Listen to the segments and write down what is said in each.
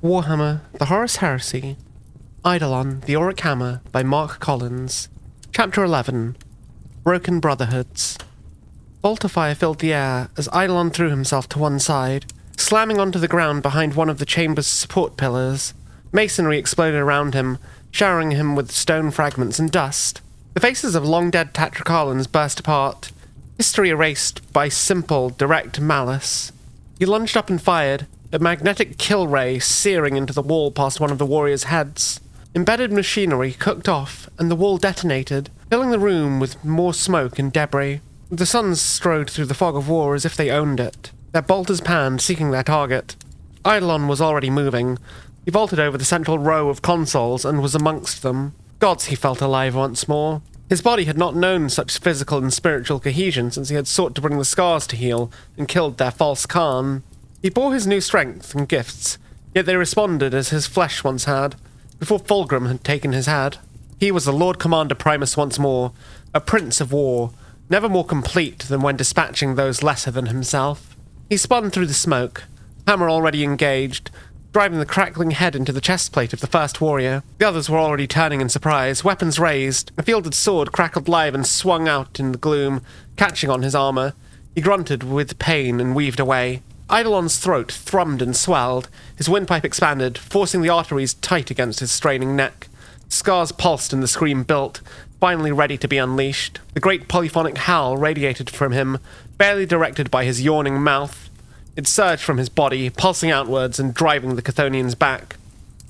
Warhammer The Horus Heresy, Eidolon The Auric Hammer by Mark Collins. Chapter 11, Broken Brotherhoods. Bolt of fire filled the air as Eidolon threw himself to one side, slamming onto the ground behind one of the chamber's support pillars. Masonry exploded around him, showering him with stone fragments and dust. The faces of long-dead Tetracalans burst apart, history erased by simple, direct malice. He lunged up and fired, a magnetic kill ray searing into the wall past one of the warriors' heads. Embedded machinery cooked off, and the wall detonated, filling the room with more smoke and debris. The suns strode through the fog of war as if they owned it, their bolters panned, seeking their target. Eidolon was already moving. He vaulted over the central row of consoles and was amongst them. Gods, he felt alive once more. His body had not known such physical and spiritual cohesion since he had sought to bring the scars to heal and killed their false Khan. He bore his new strength and gifts, yet they responded as his flesh once had, before Fulgrim had taken his head. He was the Lord Commander Primus once more, a prince of war, never more complete than when dispatching those lesser than himself. He spun through the smoke, hammer already engaged, driving the crackling head into the chest plate of the first warrior. The others were already turning in surprise, weapons raised. A fielded sword crackled live and swung out in the gloom, catching on his armor. He grunted with pain and weaved away. Eidolon's throat thrummed and swelled, his windpipe expanded, forcing the arteries tight against his straining neck. Scars pulsed and the scream built, finally ready to be unleashed. The great polyphonic howl radiated from him, barely directed by his yawning mouth. It surged from his body, pulsing outwards and driving the Chthonians back.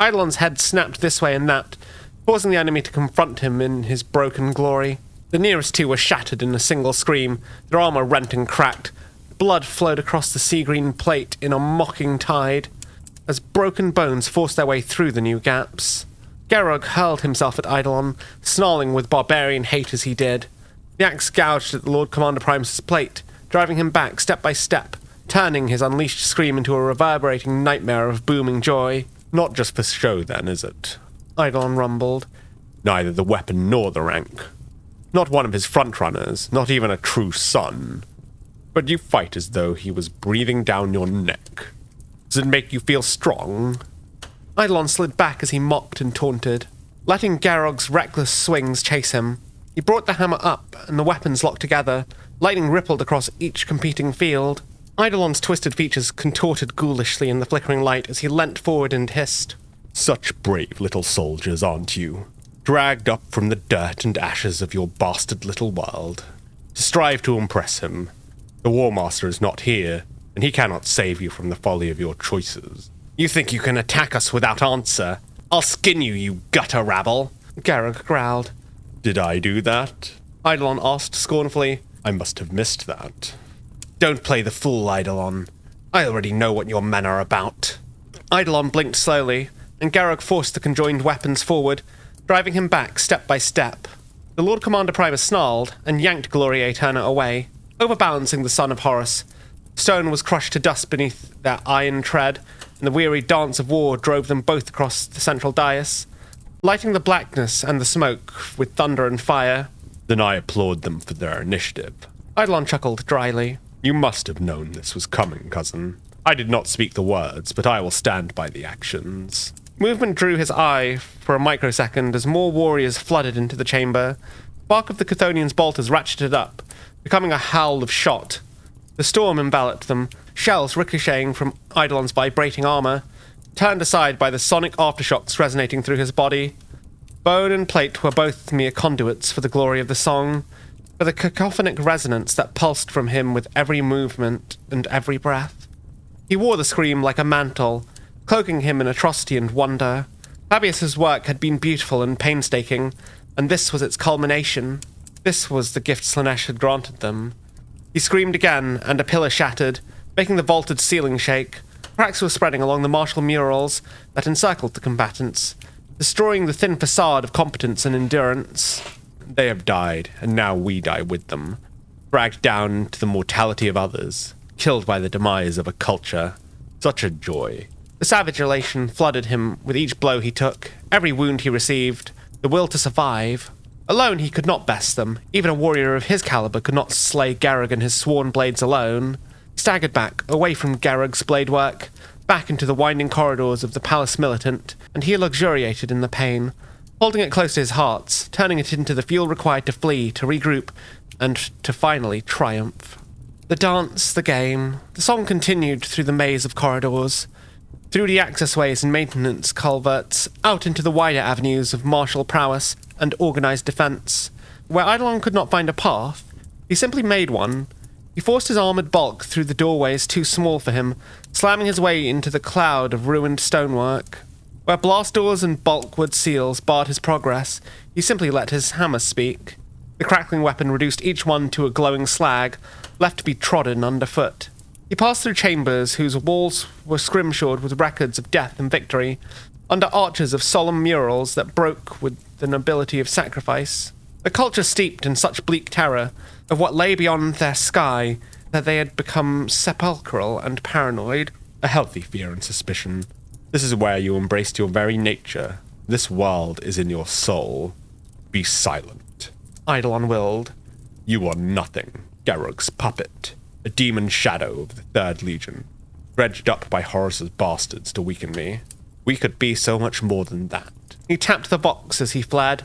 Eidolon's head snapped this way and that, forcing the enemy to confront him in his broken glory. The nearest two were shattered in a single scream, their armor rent and cracked. Blood flowed across the sea-green plate in a mocking tide, as broken bones forced their way through the new gaps. Gerog hurled himself at Eidolon, snarling with barbarian hate as he did. The axe gouged at the Lord Commander Primus' plate, driving him back step by step, turning his unleashed scream into a reverberating nightmare of booming joy. Not just for show, then, is it? Eidolon rumbled. Neither the weapon nor the rank. Not one of his frontrunners, not even a true son. But you fight as though he was breathing down your neck. Does it make you feel strong? Eidolon slid back as he mocked and taunted, letting Gerog's reckless swings chase him. He brought the hammer up, and the weapons locked together. Lightning rippled across each competing field. Eidolon's twisted features contorted ghoulishly in the flickering light as he leant forward and hissed. Such brave little soldiers, aren't you? Dragged up from the dirt and ashes of your bastard little world, to strive to impress him. The War Master is not here, and he cannot save you from the folly of your choices. You think you can attack us without answer? I'll skin you, you gutter rabble! Gerog growled. Did I do that? Eidolon asked scornfully. I must have missed that. Don't play the fool, Eidolon. I already know what your men are about. Eidolon blinked slowly, and Gerog forced the conjoined weapons forward, driving him back step by step. The Lord Commander Primus snarled and yanked Gloria Eterna away, overbalancing the son of Horus. Stone was crushed to dust beneath their iron tread, and the weary dance of war drove them both across the central dais, lighting the blackness and the smoke with thunder and fire. Then I applaud them for their initiative. Eidolon chuckled dryly. You must have known this was coming, cousin. I did not speak the words, but I will stand by the actions. Movement drew his eye for a microsecond as more warriors flooded into the chamber. Bark of the Chthonians' bolters ratcheted up, becoming a howl of shot. The storm enveloped them, shells ricocheting from Eidolon's vibrating armor, turned aside by the sonic aftershocks resonating through his body. Bone and plate were both mere conduits for the glory of the song, for the cacophonic resonance that pulsed from him with every movement and every breath. He wore the scream like a mantle, cloaking him in atrocity and wonder. Fabius's work had been beautiful and painstaking, and this was its culmination. This was the gift Slaanesh had granted them. He screamed again, and a pillar shattered, making the vaulted ceiling shake. Cracks were spreading along the martial murals that encircled the combatants, destroying the thin facade of competence and endurance. They have died, and now we die with them, dragged down to the mortality of others, killed by the demise of a culture. Such a joy. The savage elation flooded him with each blow he took, every wound he received, the will to survive. Alone he could not best them. Even a warrior of his caliber could not slay Gerog and his sworn blades alone. He staggered back, away from Gerog's blade work, back into the winding corridors of the Palace Militant, and he luxuriated in the pain, holding it close to his heart, turning it into the fuel required to flee, to regroup, and to finally triumph. The dance, the game, the song continued through the maze of corridors, through the accessways and maintenance culverts, out into the wider avenues of martial prowess and organized defense. Where Eidolon could not find a path, he simply made one. He forced his armored bulk through the doorways too small for him, slamming his way into the cloud of ruined stonework. Where blast doors and bulkwood seals barred his progress, he simply let his hammer speak. The crackling weapon reduced each one to a glowing slag, left to be trodden underfoot. He passed through chambers whose walls were scrimshawed with records of death and victory, under arches of solemn murals that broke with the nobility of sacrifice. A culture steeped in such bleak terror of what lay beyond their sky that they had become sepulchral and paranoid. A healthy fear and suspicion. This is where you embraced your very nature. This world is in your soul. Be silent. Eidolon willed. You are nothing. Garrug's puppet. A demon shadow of the Third Legion. Dredged up by Horus's bastards to weaken me. We could be so much more than that. He tapped the box as he fled,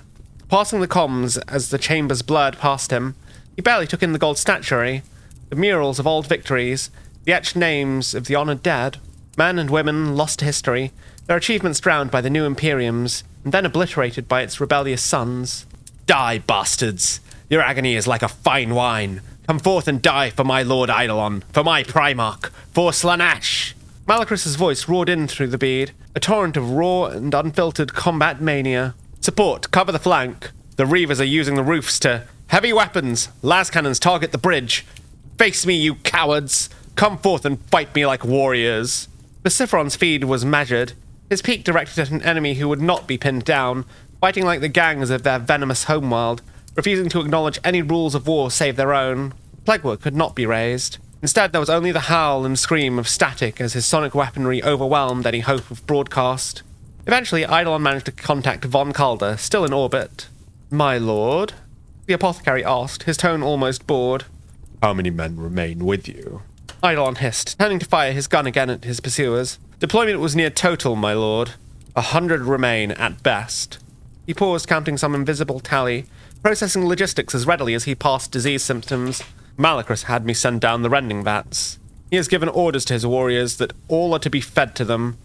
passing the comms as the chambers blurred past him. He barely took in the gold statuary, the murals of old victories, the etched names of the honored dead, men and women lost to history, their achievements drowned by the new Imperiums, and then obliterated by its rebellious sons. Die, bastards! Your agony is like a fine wine. Come forth and die for my Lord Eidolon, for my Primarch, for Slaanesh! Malachris's voice roared in through the bead, a torrent of raw and unfiltered combat mania. Support, cover the flank. The Reavers are using the roofs to... Heavy weapons! Las cannons target the bridge! Face me, you cowards! Come forth and fight me like warriors! Vociferon's feed was measured, his peak directed at an enemy who would not be pinned down, fighting like the gangs of their venomous homeworld, refusing to acknowledge any rules of war save their own. Plegua could not be raised. Instead, there was only the howl and scream of static as his sonic weaponry overwhelmed any hope of broadcast. Eventually, Eidolon managed to contact Von Calder, still in orbit. "My lord?" the apothecary asked, his tone almost bored. How many men remain with you? Eidolon hissed, turning to fire his gun again at his pursuers. Deployment was near total, my lord. 100 remain at best. He paused, counting some invisible tally, processing logistics as readily as he passed disease symptoms. Malachris had me send down the rending vats. He has given orders to his warriors that all are to be fed to them.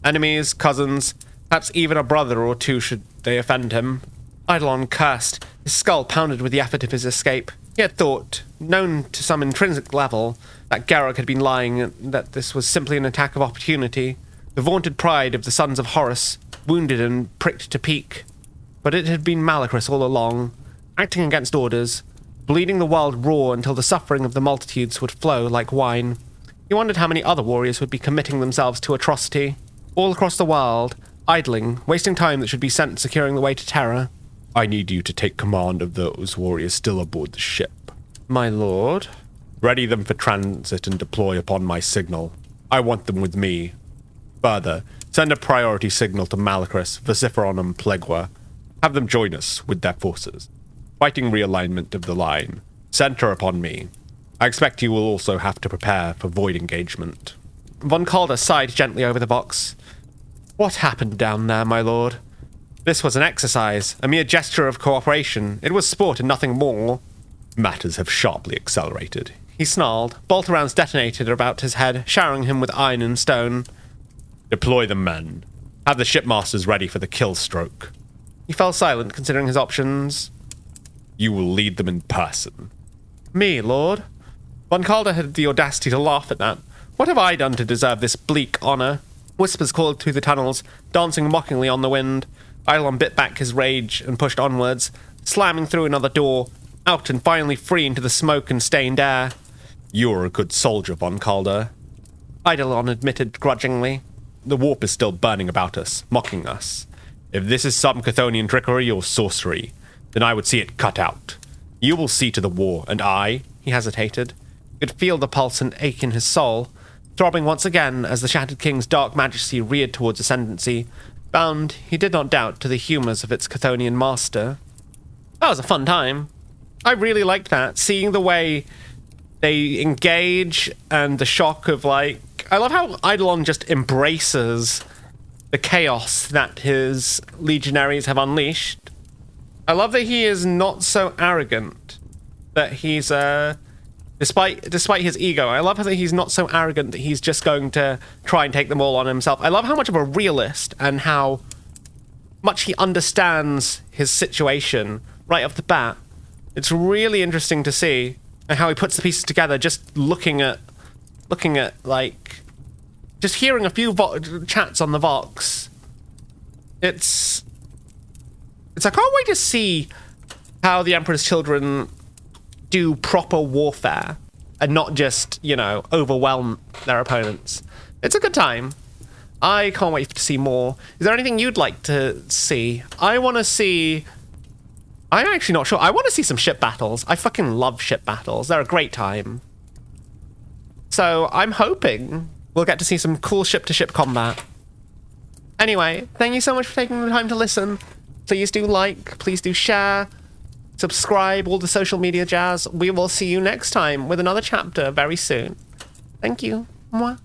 Enemies, cousins, perhaps even a brother or two should they offend him. Eidolon cursed, his skull pounded with the effort of his escape. He had thought, known to some intrinsic level, that Garrug had been lying, and that this was simply an attack of opportunity, the vaunted pride of the sons of Horus, wounded and pricked to peak. But it had been Malachris all along, acting against orders, bleeding the world raw until the suffering of the multitudes would flow like wine. He wondered how many other warriors would be committing themselves to atrocity, all across the world, idling, wasting time that should be sent securing the way to terror. I need you to take command of those warriors still aboard the ship. My lord? Ready them for transit and deploy upon my signal. I want them with me. Further, send a priority signal to Malachris, Vociferon, and Plegua. Have them join us with their forces. Fighting realignment of the line. Center upon me. I expect you will also have to prepare for void engagement. Von Calder sighed gently over the box. What happened down there, my lord? This was an exercise, a mere gesture of cooperation. It was sport and nothing more. Matters have sharply accelerated. He snarled. Bolt rounds detonated about his head, showering him with iron and stone. Deploy the men. Have the shipmasters ready for the kill stroke. He fell silent, considering his options. You will lead them in person. Me, lord? Von Calder had the audacity to laugh at that. What have I done to deserve this bleak honor? Whispers called through the tunnels, dancing mockingly on the wind. Eidolon bit back his rage and pushed onwards, slamming through another door, out and finally free into the smoke and stained air. You're a good soldier, Von Calder. Eidolon admitted grudgingly. The warp is still burning about us, mocking us. If this is some Chthonian trickery or sorcery, then I would see it cut out. You will see to the war, and I... He hesitated. Could feel the pulse and ache in his soul, throbbing once again as the Shattered King's dark majesty reared towards ascendancy, bound, he did not doubt, to the humours of its Chthonian master. That was a fun time. I really liked that, seeing the way they engage and the shock of, like, I love how Eidolon just embraces the chaos that his legionaries have unleashed. I love that he is not so arrogant, that he's, despite his ego, I love that he's not so arrogant that he's just going to try and take them all on himself. I love how much of a realist and how much he understands his situation right off the bat. It's really interesting to see how he puts the pieces together, just looking at, like, just hearing a few chats on the Vox. It's I can't wait to see how the Emperor's Children do proper warfare and not just, you know, overwhelm their opponents. It's a good time. I can't wait to see more. Is there anything you'd like to see? I'm actually not sure. I want to see some ship battles. I fucking love ship battles. They're a great time. So I'm hoping we'll get to see some cool ship-to-ship combat. Anyway, thank you so much for taking the time to listen. Please do like, please do share, subscribe, all the social media jazz. We will see you next time with another chapter very soon. Thank you. Mwah.